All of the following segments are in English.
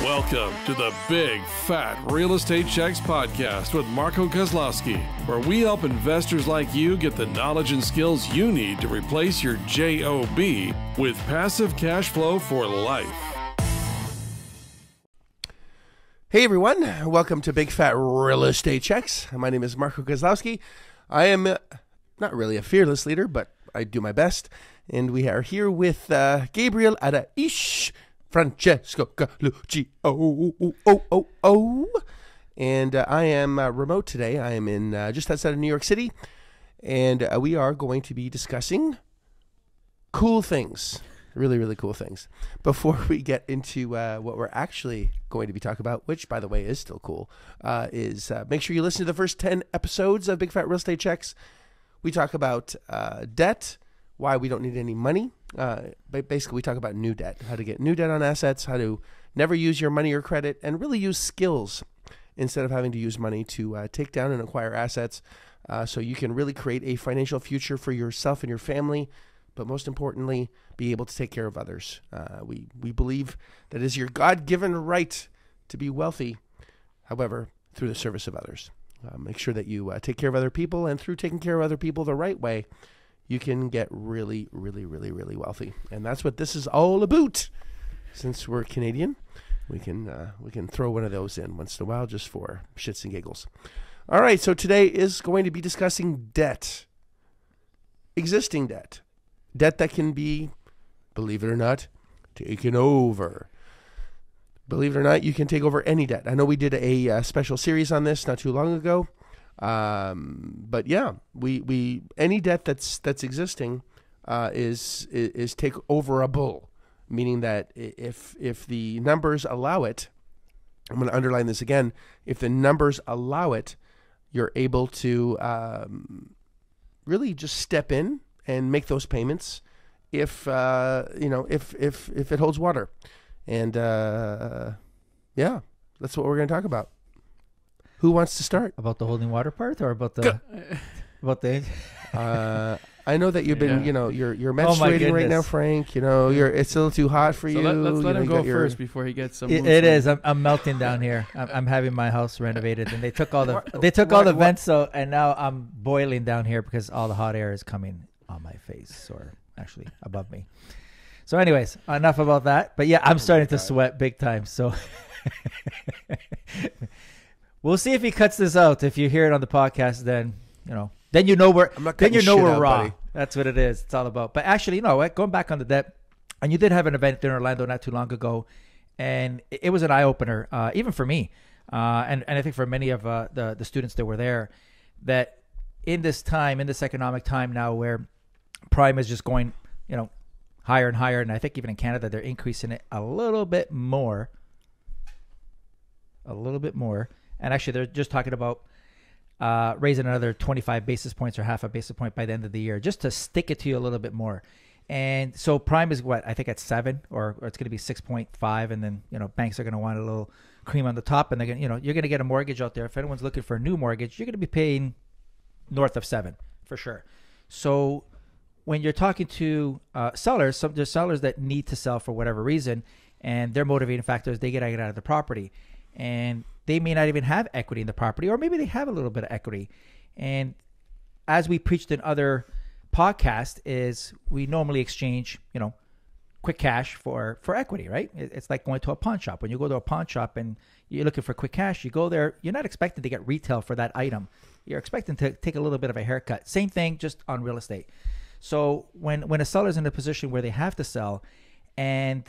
Welcome to the Big Fat Real Estate Checks podcast with Marco Kozlowski, where we help investors like you get the knowledge and skills you need to replace your JOB with passive cash flow for life. Hey everyone, welcome to Big Fat Real Estate Checks. My name is Marco Kozlowski. I am not really a fearless leader, but I do my best. And we are here with Gabriel Adaish, Francesco Galucci, and I am remote today. I am in just outside of New York City, and we are going to be discussing cool things, really, really cool things. Before we get into what we're actually going to be talking about, which, by the way, is still cool, is make sure you listen to the first 10 episodes of Big Fat Real Estate Checks. We talk about debt, why we don't need any money. Basically, we talk about new debt, how to get new debt on assets, how to never use your money or credit, and really use skills instead of having to use money to take down and acquire assets, so you can really create a financial future for yourself and your family, but most importantly, be able to take care of others. We believe that it is your God-given right to be wealthy, however, through the service of others. Make sure that you take care of other people, and through taking care of other people the right way, you can get really, really, really, really wealthy. And that's what this is all about. Since we're Canadian, we can throw one of those in once in a while just for shits and giggles. All right, so today is going to be discussing debt. Existing debt. Debt that can be, believe it or not, taken over. Believe it or not, you can take over any debt. I know we did a special series on this not too long ago. But yeah, we any debt that's existing is take overable, meaning that if the numbers allow it, I'm going to underline this again. If the numbers allow it, you're able to really just step in and make those payments if if it holds water, and yeah, that's what we're going to talk about. Who wants to start? About the holding water part, or about the I know that you've been, you're menstruating right now, Frank. It's a little too hot for you. Let's let him go first before he gets some. It is. I'm melting down here. I'm having my house renovated, and they took all the vents, so and now I'm boiling down here because all the hot air is coming on my face, or actually above me. So, anyways, enough about that. But yeah, I'm starting to sweat big time. So. We'll see if he cuts this out. If you hear it on the podcast, then we're raw. Buddy. That's what it is. It's all about. But actually, going back on the debt, and you did have an event in Orlando not too long ago, and it was an eye opener, even for me, and I think for many of the students that were there, that in this economic time now, where prime is just going, higher and higher, and I think even in Canada they're increasing it a little bit more. And actually, they're just talking about raising another 25 basis points or half a basis point by the end of the year, just to stick it to you a little bit more. And so prime is what I think at 7, or it's going to be 6.5, and then banks are going to want a little cream on the top, and they're going you're going to get a mortgage out there. If anyone's looking for a new mortgage, you're going to be paying north of 7 for sure. So when you're talking to sellers, there's sellers that need to sell for whatever reason, and their motivating factor is they get out of the property. And they may not even have equity in the property, or maybe they have a little bit of equity. And as we preached in other podcasts, is we normally exchange, quick cash for equity, right? It's like going to a pawn shop. When you go to a pawn shop and you're looking for quick cash, you go there, you're not expecting to get retail for that item. You're expecting to take a little bit of a haircut. Same thing, just on real estate. So when a seller's in a position where they have to sell, and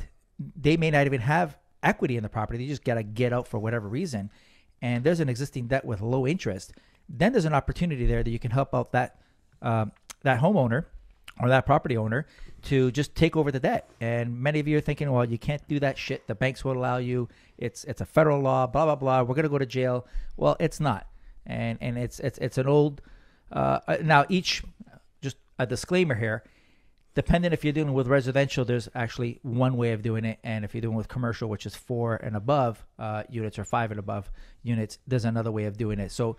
they may not even have equity in the property, they just got to get out for whatever reason, and there's an existing debt with low interest, then there's an opportunity there that you can help out that homeowner or that property owner to just take over the debt. And many of you are thinking, well, you can't do that shit. The banks won't allow you. It's a federal law, blah, blah, blah. We're going to go to jail. Well, it's not. And it's an old, now just a disclaimer here, depending if you're dealing with residential, there's actually one way of doing it. And if you're dealing with commercial, which is 4 and above units or 5 and above units, there's another way of doing it. So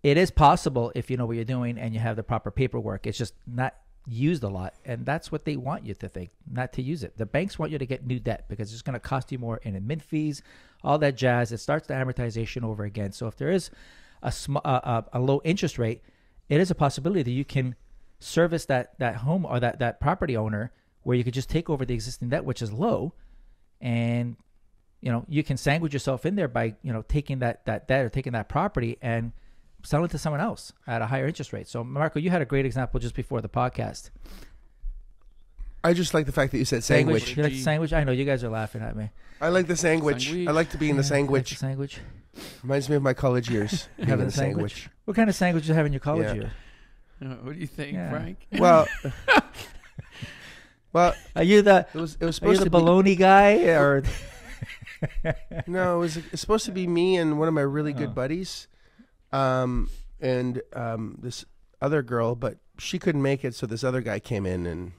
it is possible if you know what you're doing and you have the proper paperwork. It's just not used a lot, and that's what they want you to think, not to use it. The banks want you to get new debt because it's going to cost you more in admin fees, all that jazz. It starts the amortization over again. So if there is a low interest rate, it is a possibility that you can service that home or that property owner, where you could just take over the existing debt, which is low, and you can sandwich yourself in there by taking that debt or taking that property and sell it to someone else at a higher interest rate. So Marco, you had a great example just before the podcast. I just like the fact that you said sandwich. You like the sandwich? I know you guys are laughing at me. I like the sandwich. I like to be in the sandwich. Like the sandwich. Reminds me of my college years. Having the sandwich. What kind of sandwich did you have in your college year? What do you think, Frank? Well, are you the it was supposed to be bologna guy or? No, it's supposed to be me and one of my really good buddies, and this other girl, but she couldn't make it, so this other guy came in, and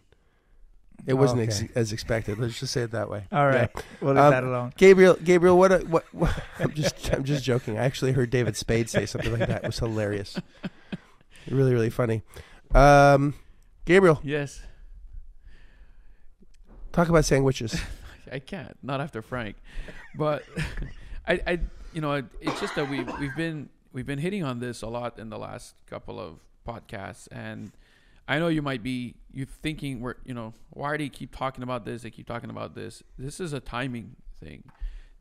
it wasn't as expected. Let's just say it that way. All right, we'll leave that alone. Gabriel, what? I'm just joking. I actually heard David Spade say something like that. It was hilarious. Really, really funny. Gabriel. Yes. Talk about sandwiches. I can't, not after Frank, but it's just that we've been hitting on this a lot in the last couple of podcasts, and I know you might be thinking why do you keep talking about this? They keep talking about this. This is a timing thing.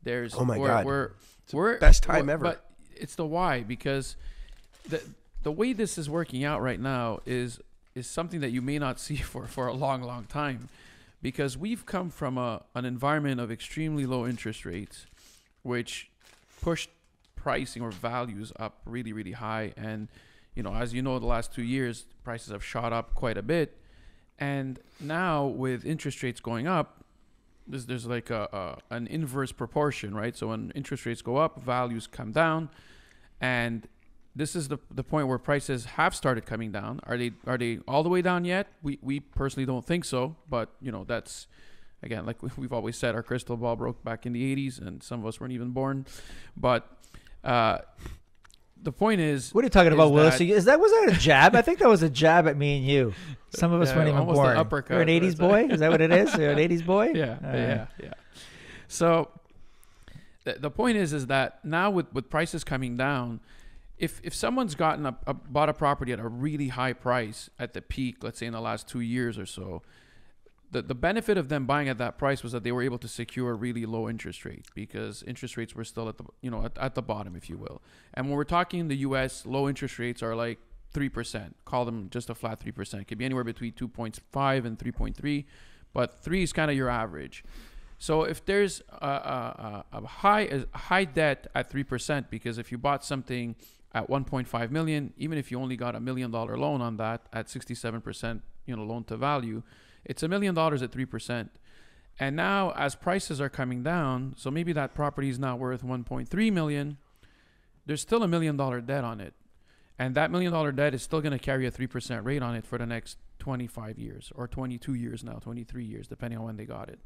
There's God, we're best time ever. But it's the why, because the way this is working out right now is something that you may not see for a long time. Because we've come from an environment of extremely low interest rates, which pushed pricing or values up really, really high. And, as you know, the last 2 years, prices have shot up quite a bit. And now with interest rates going up, there's like an inverse proportion, right? So when interest rates go up, values come down. And this is the point where prices have started coming down. Are they all the way down yet? We personally don't think so, but that's, again, like we've always said, our crystal ball broke back in the 80s, and some of us weren't even born. But the point is, what are you talking about, Willis? Was that a jab? I think that was a jab at me and you. Some of us weren't even born. You're an 80s boy? Is that what it is? You're an 80s boy? Yeah. So the point is that now with prices coming down, if someone's bought a property at a really high price at the peak, let's say in the last 2 years or so, the benefit of them buying at that price was that they were able to secure a really low interest rate, because interest rates were still at the bottom, if you will. And when we're talking in the U.S., low interest rates are like 3%. Call them just a flat 3%. It could be anywhere between 2.5 and 3.3, but 3 is kind of your average. So if there's a high debt at 3%, because if you bought something at 1.5 million, even if you only got $1 million loan on that at 67%, loan to value, it's $1 million at 3%. And now as prices are coming down, so maybe that property is now worth 1.3 million, there's still $1 million debt on it. And that $1 million debt is still going to carry a 3% rate on it for the next 25 years, or 22 years now, 23 years, depending on when they got it.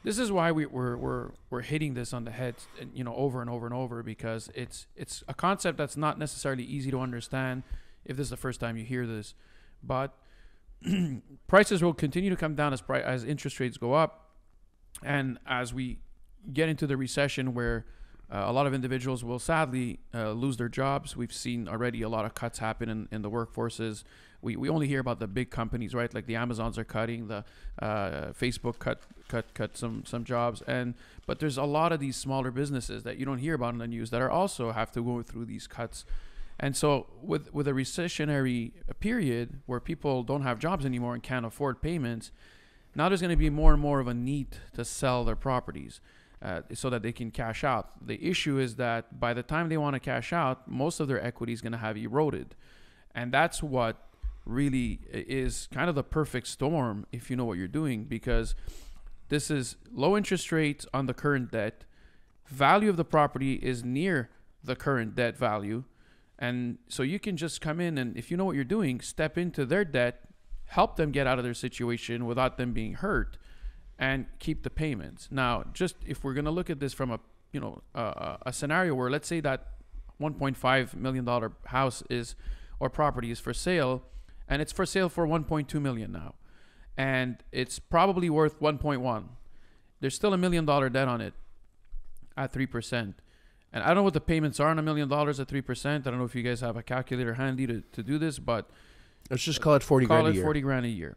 This is why we're hitting this on the head, over and over and over, because it's a concept that's not necessarily easy to understand if this is the first time you hear this. But prices will continue to come down as interest rates go up, and as we get into the recession where a lot of individuals will sadly lose their jobs. We've seen already a lot of cuts happen in the workforces. We only hear about the big companies, right? Like the Amazons are cutting, the Facebook cut some jobs, but there's a lot of these smaller businesses that you don't hear about in the news that are also have to go through these cuts. And so with a recessionary period where people don't have jobs anymore and can't afford payments, now there's going to be more and more of a need to sell their properties so that they can cash out. The issue is that by the time they want to cash out, most of their equity is going to have eroded. And that's what really is kind of the perfect storm if you know what you're doing, because this is low interest rates on the current debt. Value of the property is near the current debt value. And so you can just come in and, if you know what you're doing, step into their debt, help them get out of their situation without them being hurt, and keep the payments. Now, just if we're going to look at this from a scenario where, let's say that $1.5 million house or property is for sale, and it's for sale for 1.2 million now, and it's probably worth 1.1. There's still $1 million debt on it at 3%. And I don't know what the payments are on $1 million at 3%. I don't know if you guys have a calculator handy to do this, but let's just call it 40 grand a year. 40 grand a year.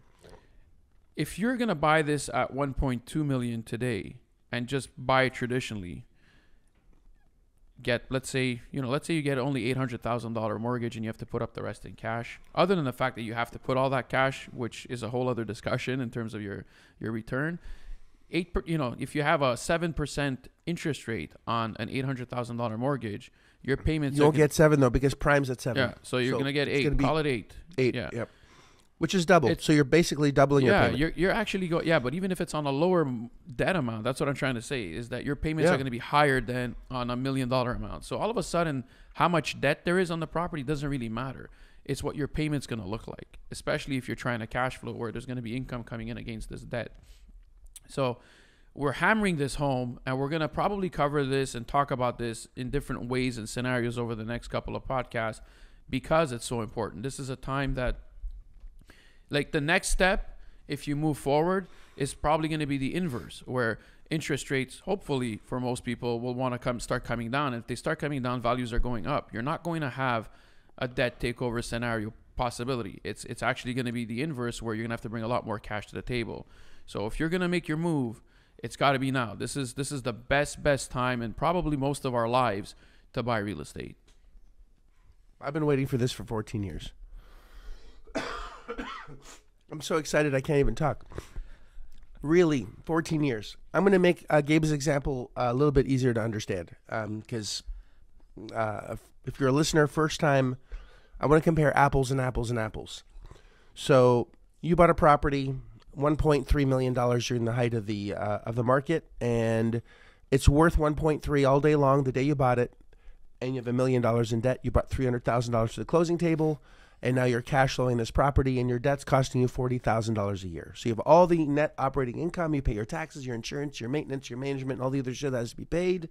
If you're going to buy this at 1.2 million today and just buy it traditionally, let's say you get only $800,000 mortgage and you have to put up the rest in cash. Other than the fact that you have to put all that cash, which is a whole other discussion in terms of your return. If you have a 7% interest rate on an $800,000 mortgage, your payments you'll get 7 though, because prime's at 7. Yeah, so you're gonna get 8. Call it 8. 8. Yeah. Yep. Which is double. So you're basically doubling your payment. Yeah, you're actually but even if it's on a lower debt amount, that's what I'm trying to say, is that your payments are going to be higher than on $1 million amount. So all of a sudden, how much debt there is on the property doesn't really matter. It's what your payment's going to look like, especially if you're trying to cash flow where there's going to be income coming in against this debt. So we're hammering this home, and we're going to probably cover this and talk about this in different ways and scenarios over the next couple of podcasts because it's so important. This is a time that, like, the next step, if you move forward, is probably going to be the inverse, where interest rates, hopefully for most people, will want to start coming down. And if they start coming down, values are going up. You're not going to have a debt takeover scenario possibility. It's actually going to be the inverse, where you're going to have to bring a lot more cash to the table. So if you're going to make your move, it's got to be now. This is the best time in probably most of our lives to buy real estate. I've been waiting for this for 14 years. I'm so excited I can't even talk. Really, 14 years. I'm going to make Gabe's example a little bit easier to understand, because if you're a listener first time, I want to compare apples and apples and apples. So you bought a property, $1.3 million during the height of the market, and it's worth 1.3 all day long the day you bought it, and you have $1 million in debt. You brought $300,000 to the closing table, and now you're cash flowing this property, and your debt's costing you $40,000 a year. So you have all the net operating income. You pay your taxes, your insurance, your maintenance, your management, and all the other shit that has to be paid.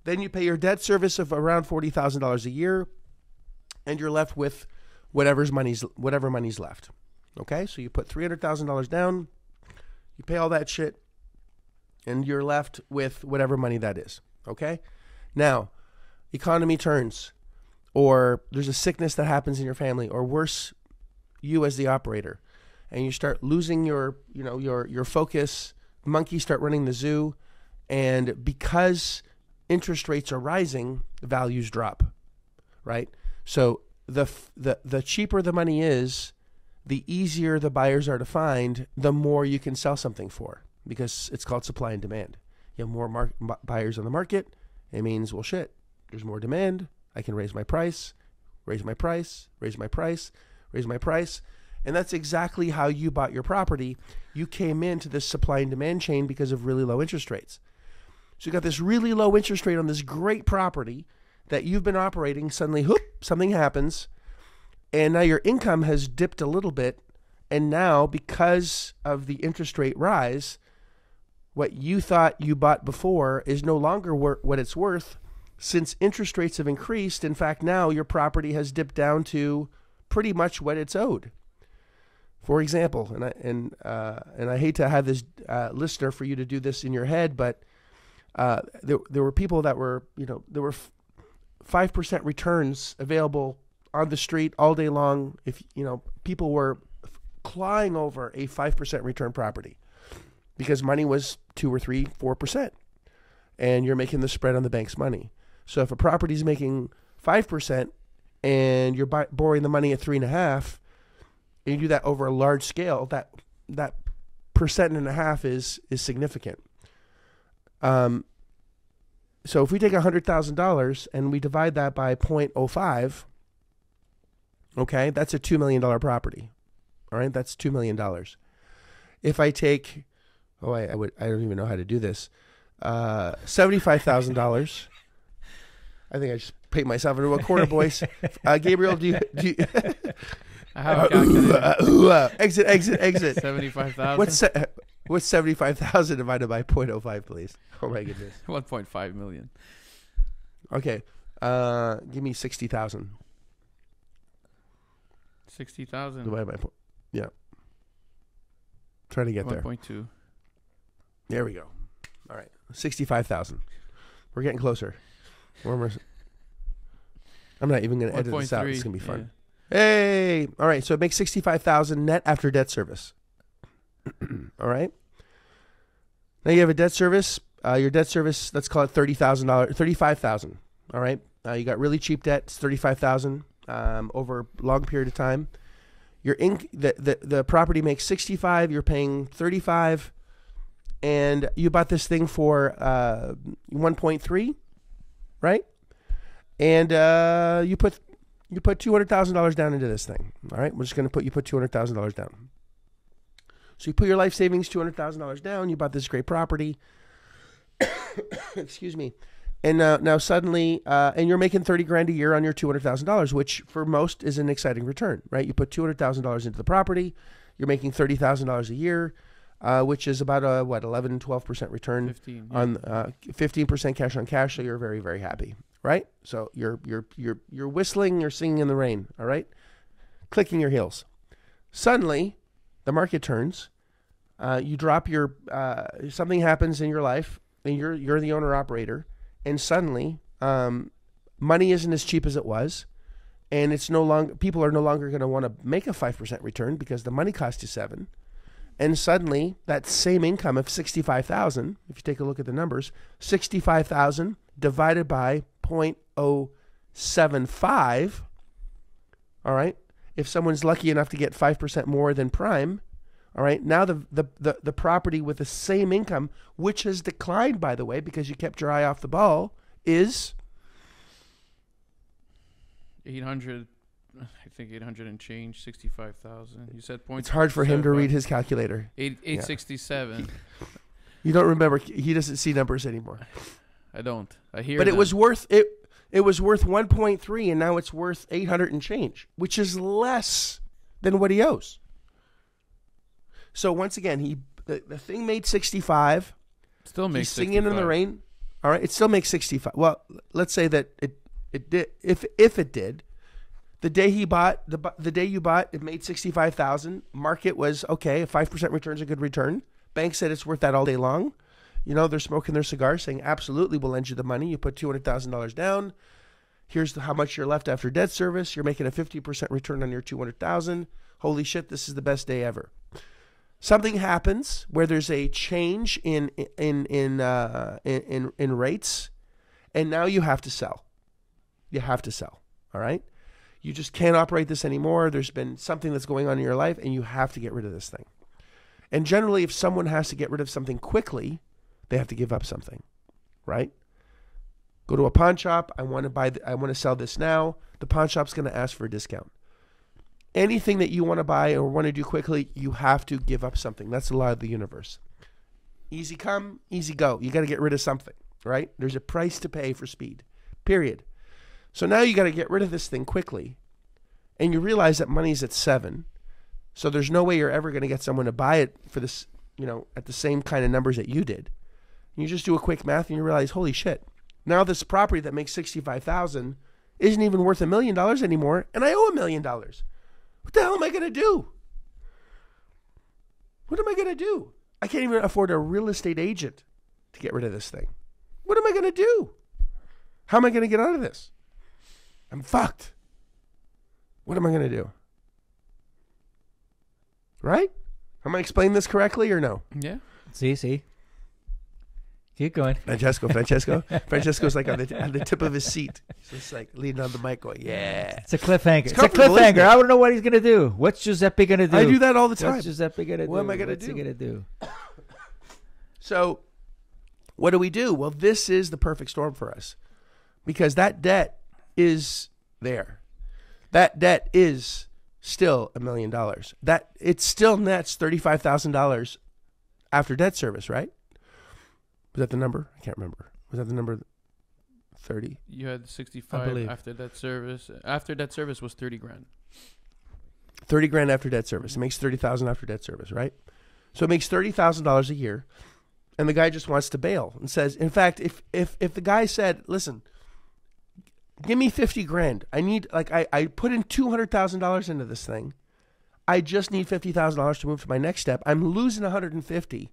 Then you pay your debt service of around $40,000 a year, and you're left with whatever money's left. Okay, so you put $300,000 down, you pay all that shit, and you're left with whatever money that is. Okay, now economy turns, or there's a sickness that happens in your family, or worse, you as the operator, and you start losing your focus. Monkeys start running the zoo, and because interest rates are rising, values drop. Right, so the cheaper the money is, the easier the buyers are to find, the more you can sell something for, because it's called supply and demand. You have more buyers on the market. It means, well, shit, there's more demand. I can raise my price, raise my price, raise my price, raise my price. And that's exactly how you bought your property. You came into this supply and demand chain because of really low interest rates. So you got this really low interest rate on this great property that you've been operating. Suddenly, whoop, something happens. And now your income has dipped a little bit. And now, because of the interest rate rise, what you thought you bought before is no longer what it's worth, since interest rates have increased. In fact, now your property has dipped down to pretty much what it's owed. For example, and I hate to have this listener for you to do this in your head, but there were people that were, there were 5% returns available on the street all day long. If people were clawing over a 5% return property because money was 2 or 3, 4%, and you're making the spread on the bank's money. So if a property is making 5% and you're borrowing the money at 3.5%, and you do that over a large scale, that 1.5% is significant. So if we take $100,000 and we divide that by 0.05, okay, that's a $2 million property. All right, that's $2 million. If I take, I don't even know how to do this, $75,000. I think I just paid myself into a corner, boys. Gabriel, do you I have a calculator. Exit. 75,000. What's 75,000 divided by 0.05, please? Oh my goodness. 1.5 million. Okay. Give me 60,000. 60,000. divided by yeah. Try to get there. 1.2. There we go. All right, 65,000. We're getting closer. I'm not even going to edit this out. It's going to be fun. Yeah. Hey, all right. So it makes 65,000 net after debt service. All right. Now you have a debt service. Your debt service, let's call it $30,000, 35,000. All right. You got really cheap debt. It's 35,000 over a long period of time. The property makes 65. You're paying 35, and you bought this thing for 1.3, right? And you put $200,000 down into this thing. All right. We're just going to put $200,000 down. So you put your life savings, $200,000 down. You bought this great property. Excuse me. And now suddenly, and you're making $30,000 a year on your $200,000, which for most is an exciting return, right? You put $200,000 into the property. You're making $30,000 a year, which is about a 11, 12% return 15, on 15% cash on cash. So you're very, very happy, right? So you're whistling, you're singing in the rain, all right? Clicking your heels. Suddenly, the market turns. You drop your something happens in your life, and you're the owner operator, and suddenly money isn't as cheap as it was, and it's no longer people are no longer going to want to make a 5% return because the money cost you 7%. And suddenly that same income of 65,000, if you take a look at the numbers, 65,000 divided by 0.075, all right? If someone's lucky enough to get 5% more than prime, all right, now the property with the same income, which has declined, by the way, because you kept your eye off the ball, is 800. I think 800 and change, 65,000. You said point. It's hard for him to read his calculator. 867. You don't remember. He doesn't see numbers anymore. I don't. I hear. But them. it was worth it. It was worth 1.3, and now it's worth 800 and change, which is less than what he owes. So once again, the thing made 65. Still makes. He's singing in the rain. All right, it still makes 65. Well, let's say that it did. If it did, the day he bought the day you bought, it made 65,000. Market was okay. A 5% return is a good return. Bank said it's worth that all day long. You know, they're smoking their cigars, saying absolutely, we'll lend you the money. You put $200,000 down. Here's how much you're left after debt service. You're making a 50% return on your $200,000. Holy shit, this is the best day ever. Something happens where there's a change in rates, and now you have to sell. You have to sell. All right. You just can't operate this anymore. There's been something that's going on in your life, and you have to get rid of this thing. And generally, if someone has to get rid of something quickly, they have to give up something, right? Go to a pawn shop. I want to sell this now. The pawn shop's going to ask for a discount. Anything that you want to buy or want to do quickly, you have to give up something. That's the law of the universe. Easy come, easy go. You got to get rid of something, right? There's a price to pay for speed, period. So now you got to get rid of this thing quickly, and you realize that money's at 7. So there's no way you're ever going to get someone to buy it for this, at the same kind of numbers that you did. You just do a quick math and you realize, holy shit, now this property that makes 65,000 isn't even worth $1 million anymore, and I owe $1 million. What the hell am I going to do? What am I going to do? I can't even afford a real estate agent to get rid of this thing. What am I going to do? How am I going to get out of this? I'm fucked. What am I going to do? Right? Am I explaining this correctly or no? Yeah. See. Keep going. Francesco's like on the tip of his seat. He's just like leaning on the mic going, yeah. It's a cliffhanger. It's a comfortable, isn't cliffhanger. it? I don't know what he's going to do. What's Giuseppe going to do? I do that all the time. What's Giuseppe going to do? What am I gonna What's do? he going to do? So what do? Well, this is the perfect storm for us because that debt is there. That debt is still $1 million. That it still nets $35,000 after debt service, right? Was that the number? I can't remember. Was that the number 30? You had 65 after debt service. After debt service was 30 grand. 30 grand after debt service. It makes 30,000 after debt service, right? So it makes $30,000 a year, and the guy just wants to bail and says, in fact, if the guy said, listen, give me 50 grand. I need, like, I put in $200,000 into this thing. I just need $50,000 to move to my next step. I'm losing 150.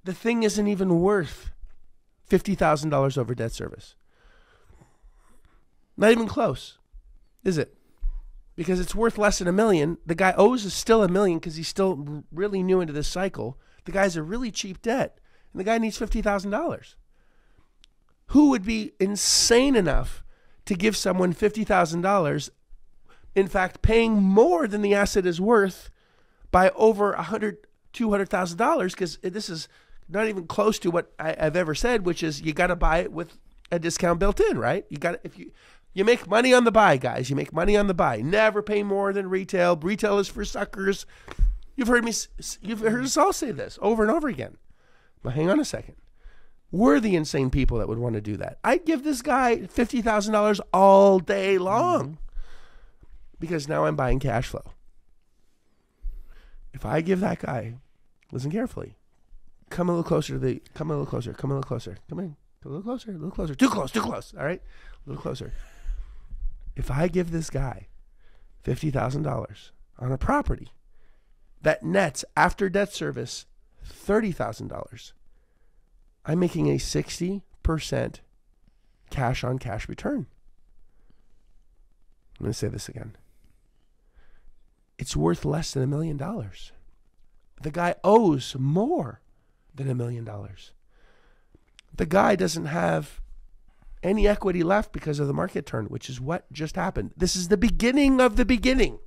The thing isn't even worth $50,000 over debt service. Not even close, is it? Because it's worth less than $1 million. The guy owes us still $1 million because he's still really new into this cycle. The guy's a really cheap debt, and the guy needs $50,000. Who would be insane enough to give someone $50,000? In fact, paying more than the asset is worth by over $200,000, because this is not even close to what I've ever said, which is you got to buy it with a discount built in, right? You got, if you make money on the buy, guys. You make money on the buy. Never pay more than retail. Retail is for suckers. You've heard us all say this over and over again. But hang on a second. We're the insane people that would want to do that. I'd give this guy $50,000 all day long because now I'm buying cash flow. If I give that guy, listen carefully, come a little closer. Come in, a little closer, a little closer. Too close, all right? A little closer. If I give this guy $50,000 on a property that nets after debt service $30,000, I'm making a 60% cash on cash return. I'm going to say this again. It's worth less than $1 million. The guy owes more than $1 million. The guy doesn't have any equity left because of the market turn, which is what just happened. This is the beginning of the beginning.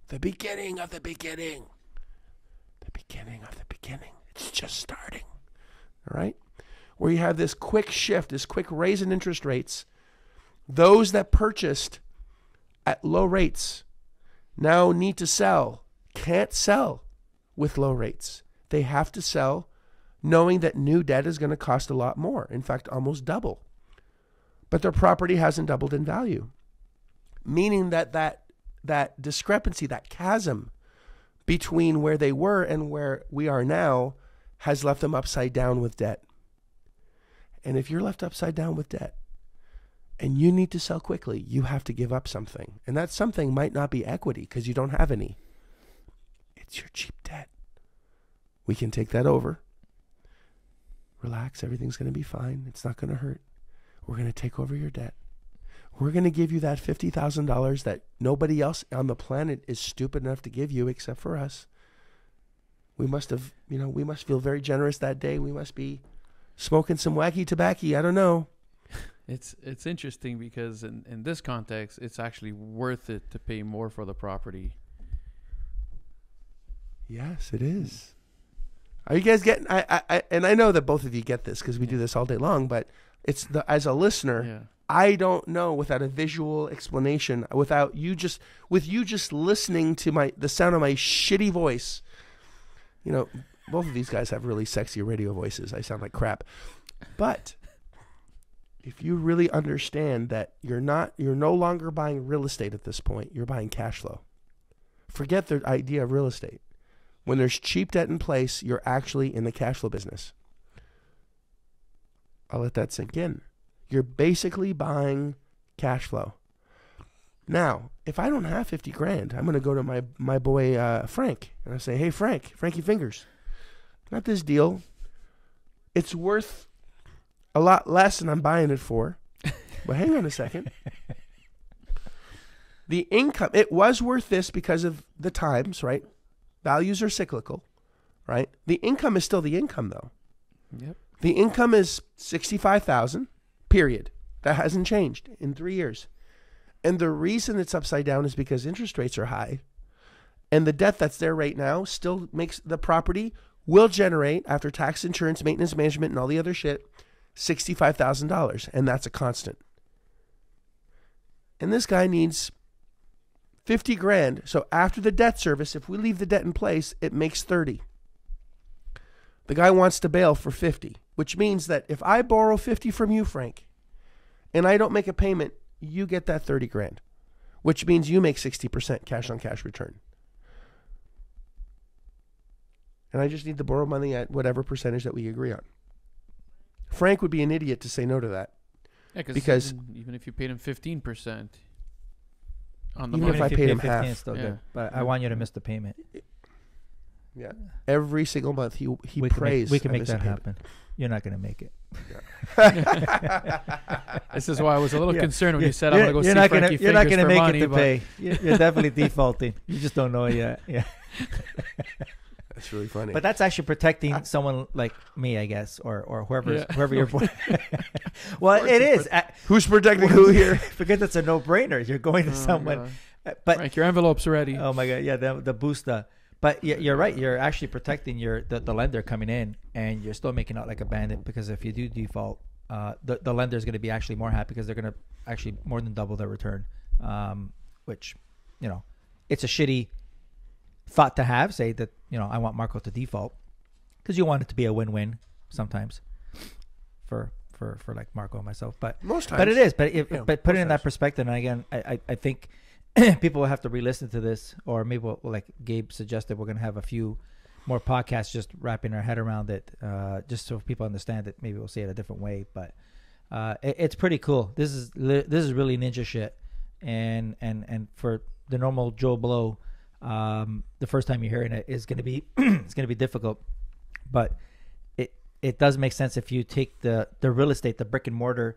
The beginning of the beginning. The beginning of the beginning. It's just starting. All right? Where you have this quick shift, this quick raise in interest rates. Those that purchased at low rates now need to sell, can't sell with low rates. They have to sell knowing that new debt is going to cost a lot more. In fact, almost double. But their property hasn't doubled in value. Meaning that discrepancy, that chasm between where they were and where we are now has left them upside down with debt. And if you're left upside down with debt and you need to sell quickly, you have to give up something. And that something might not be equity because you don't have any. It's your cheap debt. We can take that over. Relax, everything's going to be fine. It's not going to hurt. We're going to take over your debt. We're going to give you that $50,000 that nobody else on the planet is stupid enough to give you except for us. We must have, we must feel very generous that day. We must be smoking some wacky tobacco. I don't know. It's interesting because in this context, it's actually worth it to pay more for the property. Yes, it is. Are you guys getting? And I know that both of you get this because we do this all day long. But it's as a listener, I don't know without a visual explanation, without you just listening to the sound of my shitty voice. Both of these guys have really sexy radio voices. I sound like crap, but if you really understand that you're no longer buying real estate at this point, you're buying cash flow. Forget the idea of real estate. When there's cheap debt in place, you're actually in the cash flow business. I'll let that sink in. You're basically buying cash flow. Now, if I don't have 50 grand, I'm going to go to my boy Frank, and I say, hey, Frankie Fingers, got this deal. It's worth a lot less than I'm buying it for. But hang on a second. The income, it was worth this because of the times, right? Values are cyclical, right? The income is still the income, though. Yep. The income is $65,000, period. That hasn't changed in 3 years. And the reason it's upside down is because interest rates are high. And the debt that's there right now still makes the property will generate, after tax, insurance, maintenance, management, and all the other shit, $65,000. And that's a constant. And this guy needs 50 grand. So after the debt service, if we leave the debt in place, it makes 30. The guy wants to bail for 50, which means that if I borrow 50 from you, Frank, and I don't make a payment, you get that 30 grand, which means you make 60% cash on cash return. And I just need to borrow money at whatever percentage that we agree on. Frank would be an idiot to say no to that. Yeah, because even if you paid him 15% on the Even month, if I you paid pay him 15, half. it's still Yeah. good. But I want you to miss the payment. yeah, every single month he we prays. we can I make miss a that payment. happen. You're not going to make it. this is why I was a little Yeah. concerned when Yeah. you said I'm going to go see You're not Frankie you're not Fingers gonna for make money, it to but pay. You're definitely defaulting. You just don't know it yet. Yeah. That's really funny. But that's actually protecting someone like me, I guess, or whoever you're. Well, it is Who's protecting who here? because it's a no-brainer. You're going to Oh, someone, God. but Frank, your envelope's ready. oh my god, yeah, the booster. But you're right. You're actually protecting the lender coming in, and you're still making out like a bandit because if you do default, the lender is going to be actually more happy because they're going to actually more than double their return, which, it's a shitty thought to have. Say that I want Marco to default because you want it to be a win-win sometimes for like Marco and myself. But Most times. but it is. But most but put it in that times. perspective, and again, I think people will have to re-listen to this, or maybe like Gabe suggested, we're going to have a few more podcasts just wrapping our head around it, just so people understand it. Maybe we'll say it a different way, but it's pretty cool. This is really ninja shit, and for the normal Joe Blow, the first time you're hearing it is going to be it's going to be difficult, but it does make sense if you take the real estate, the brick and mortar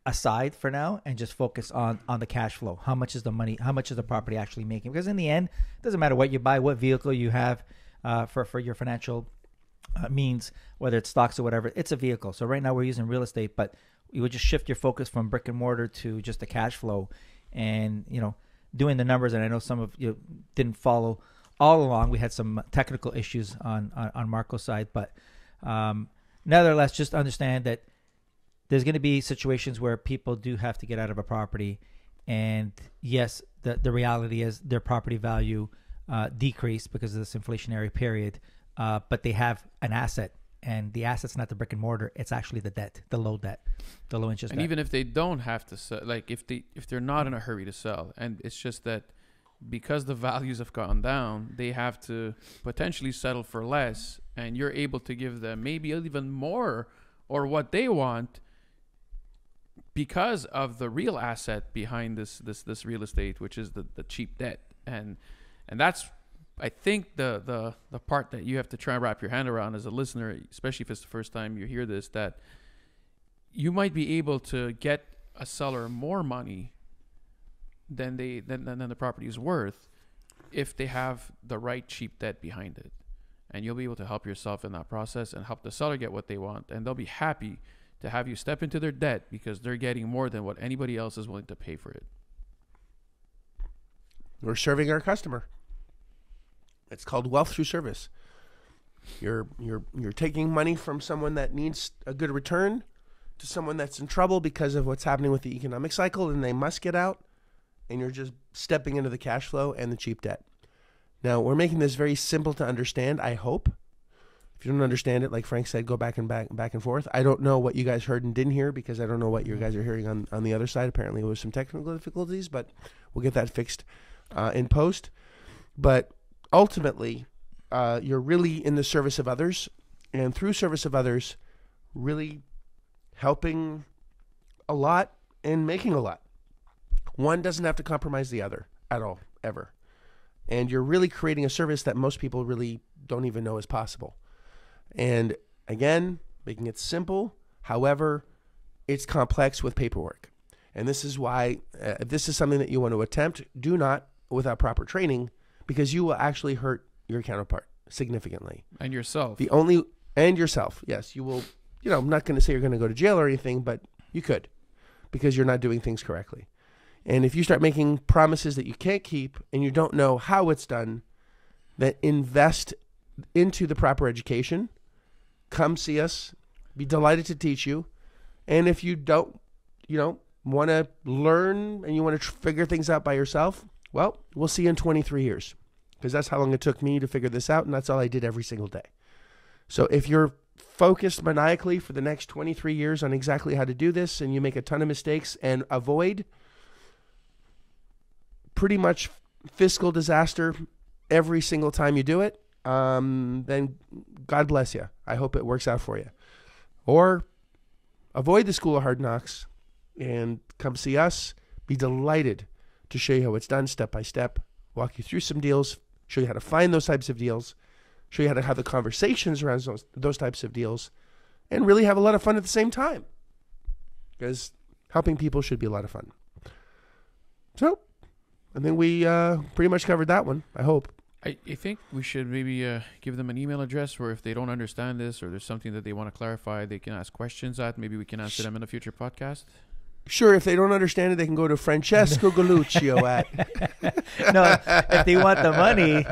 aside for now and just focus on the cash flow. How much is the money? How much is the property actually making? Because in the end, it doesn't matter what you buy, what vehicle you have for your financial means, whether it's stocks or whatever. It's a vehicle. So right now we're using real estate, but you would just shift your focus from brick and mortar to just the cash flow, and doing the numbers. And I know some of you didn't follow all along. We had some technical issues on Marco's side, but nevertheless, just understand that there's going to be situations where people do have to get out of a property, and yes, the reality is their property value decreased because of this inflationary period, but they have an asset, and the asset's not the brick and mortar; it's actually the debt, the low interest And debt. even if they don't have to sell, like if they're not in a hurry to sell, and it's just that because the values have gone down, they have to potentially settle for less, and you're able to give them maybe even more or what they want because of the real asset behind this real estate, which is the cheap debt. And that's, I think, the part that you have to try and wrap your hand around as a listener, especially if it's the first time you hear this, that you might be able to get a seller more money than the property is worth if they have the right cheap debt behind it. And you'll be able to help yourself in that process and help the seller get what they want, and they'll be happy to have you step into their debt because they're getting more than what anybody else is willing to pay for it. We're serving our customer. It's called wealth through service. You're taking money from someone that needs a good return to someone that's in trouble because of what's happening with the economic cycle, and they must get out, and you're just stepping into the cash flow and the cheap debt. Now, we're making this very simple to understand, I hope. If you don't understand it, like Frank said, go back and forth. I don't know what you guys heard and didn't hear because I don't know what you guys are hearing on the other side. Apparently, there was some technical difficulties, but we'll get that fixed in post. But ultimately, you're really in the service of others, and through service of others, really helping a lot and making a lot. One doesn't have to compromise the other at all, ever. And you're really creating a service that most people really don't even know is possible. And again, making it simple. However, it's complex with paperwork. And this is why, if this is something that you want to attempt, do not without proper training, because you will actually hurt your counterpart significantly. And yourself. And yourself. Yes, you will. I'm not going to say you're going to go to jail or anything, but you could, because you're not doing things correctly. And if you start making promises that you can't keep and you don't know how it's done, then invest into the proper education. Come see us. Be delighted to teach you. And if you don't, want to learn and you want to figure things out by yourself, well, we'll see you in 23 years, because that's how long it took me to figure this out, and that's all I did every single day. So if you're focused maniacally for the next 23 years on exactly how to do this, and you make a ton of mistakes and avoid pretty much fiscal disaster every single time you do it, then God bless you. I hope it works out for you. Or avoid the school of hard knocks and come see us. Be delighted to show you how it's done step by step, walk you through some deals, show you how to find those types of deals, show you how to have the conversations around those types of deals, and really have a lot of fun at the same time. Because helping people should be a lot of fun. So, I think we pretty much covered that one, I hope. I think we should maybe give them an email address where if they don't understand this or there's something that they want to clarify, they can ask questions at. Maybe we can answer them in a future podcast. Sure, if they don't understand it, they can go to Francesco Galluccio at... No, if they want the money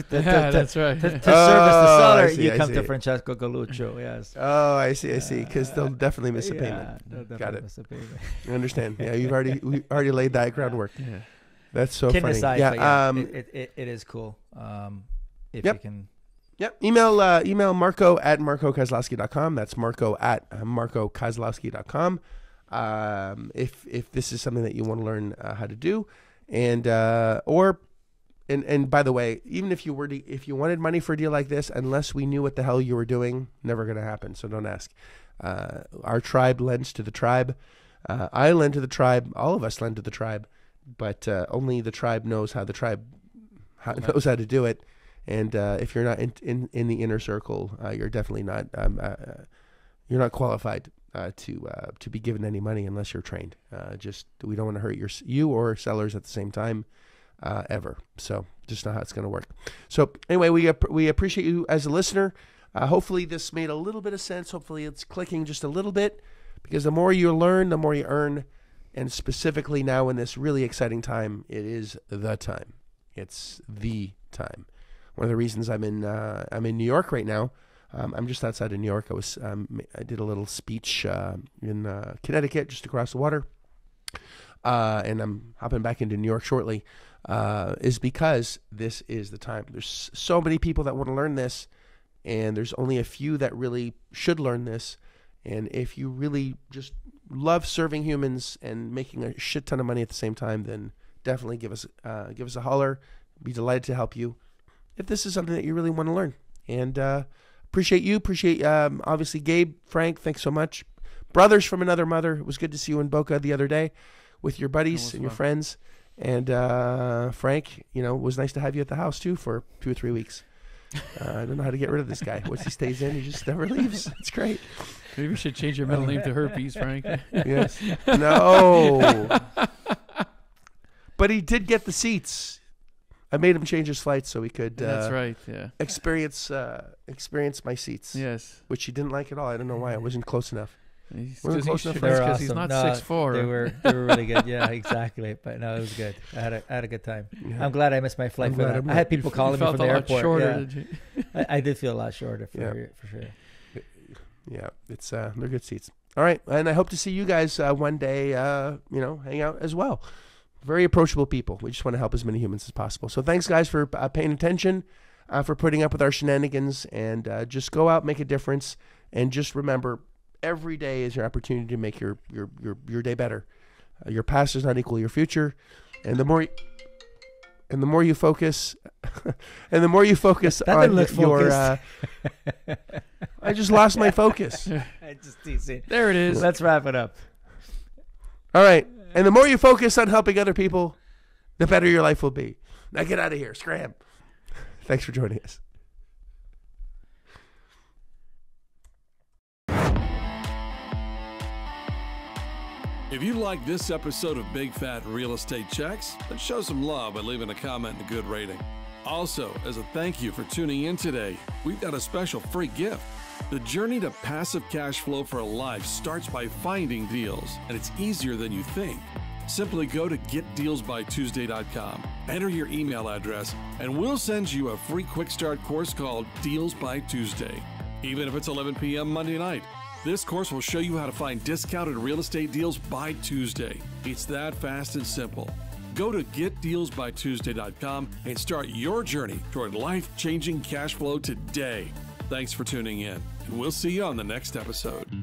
That's right. to service the seller, I see, you I come see. to Francesco Galluccio, yes. Oh, I see, because they'll definitely miss a payment. they'll Got definitely it. miss a payment. I understand. Yeah, we already laid that groundwork. Yeah. That's so Kidding funny. aside, Yeah, but yeah, it is cool. If Yep. you can... Yep. Email Marco at marcokozlowski.com. That's Marco at marcokozlowski.com. If this is something that you want to learn how to do, and by the way, even if you wanted money for a deal like this, unless we knew what the hell you were doing, never going to happen. So don't ask. Our tribe lends to the tribe. I lend to the tribe. All of us lend to the tribe, but only the tribe knows how knows how to do it. And if you're not in the inner circle, you're definitely not. You're not qualified to be given any money unless you're trained. We don't want to hurt you or sellers at the same time, ever. So just not how it's going to work. So anyway, we appreciate you as a listener. Hopefully this made a little bit of sense. Hopefully it's clicking just a little bit, because the more you learn, the more you earn. And specifically now in this really exciting time, it is the time. It's the time. One of the reasons I'm in New York right now. I'm just outside of New York. I did a little speech in Connecticut, just across the water, and I'm hopping back into New York shortly. Is because this is the time. There's so many people that want to learn this, and there's only a few that really should learn this. And if you really just love serving humans and making a shit ton of money at the same time, then definitely give us a holler. Be delighted to help you if this is something that you really want to learn. And appreciate you. Appreciate, obviously, Gabe, Frank, thanks so much. Brothers from another mother. It was good to see you in Boca the other day with your buddies and your friends. And Frank, it was nice to have you at the house, too, for 2 or 3 weeks. I don't know how to get rid of this guy. Once he stays in, he just never leaves. It's great. Maybe you should change your middle name to Herpes, Frank. Yes. No. But he did get the seats. I made him change his flights so he could That's right, yeah. experience my seats. Yes. Which he didn't like at all. I don't know why. I wasn't close enough. He's We're close enough. They were because he's awesome. not No, 6'4". They were really good. Yeah, exactly. But no, it was good. I had a good time. Yeah. I'm glad I missed my flight I'm for glad that. I'm I not- had people calling me felt from the a lot airport. shorter, Yeah. did you? I did feel a lot shorter for Yeah. sure. Yeah, it's they're good seats. All right, and I hope to see you guys one day. Hang out as well. Very approachable people. We just want to help as many humans as possible. So thanks, guys, for paying attention, for putting up with our shenanigans, and just go out, make a difference, and just remember, every day is your opportunity to make your day better. Your past does not equal your future, and the more you focus, and the more you focus That on didn't look your. focused. I just lost my focus. I just teasing. There it is. Let's wrap it up. All right. And the more you focus on helping other people, the better your life will be. Now get out of here. Scram. Thanks for joining us. If you like this episode of Big Fat Real Estate Checks, then show some love by leaving a comment and a good rating. Also, as a thank you for tuning in today, we've got a special free gift. The journey to passive cash flow for a life starts by finding deals, and it's easier than you think. Simply go to getdealsbytuesday.com, enter your email address, and we'll send you a free quick start course called Deals by Tuesday. Even if it's 11 p.m. Monday night, this course will show you how to find discounted real estate deals by Tuesday. It's that fast and simple. Go to getdealsbytuesday.com and start your journey toward life-changing cash flow today. Thanks for tuning in, and we'll see you on the next episode.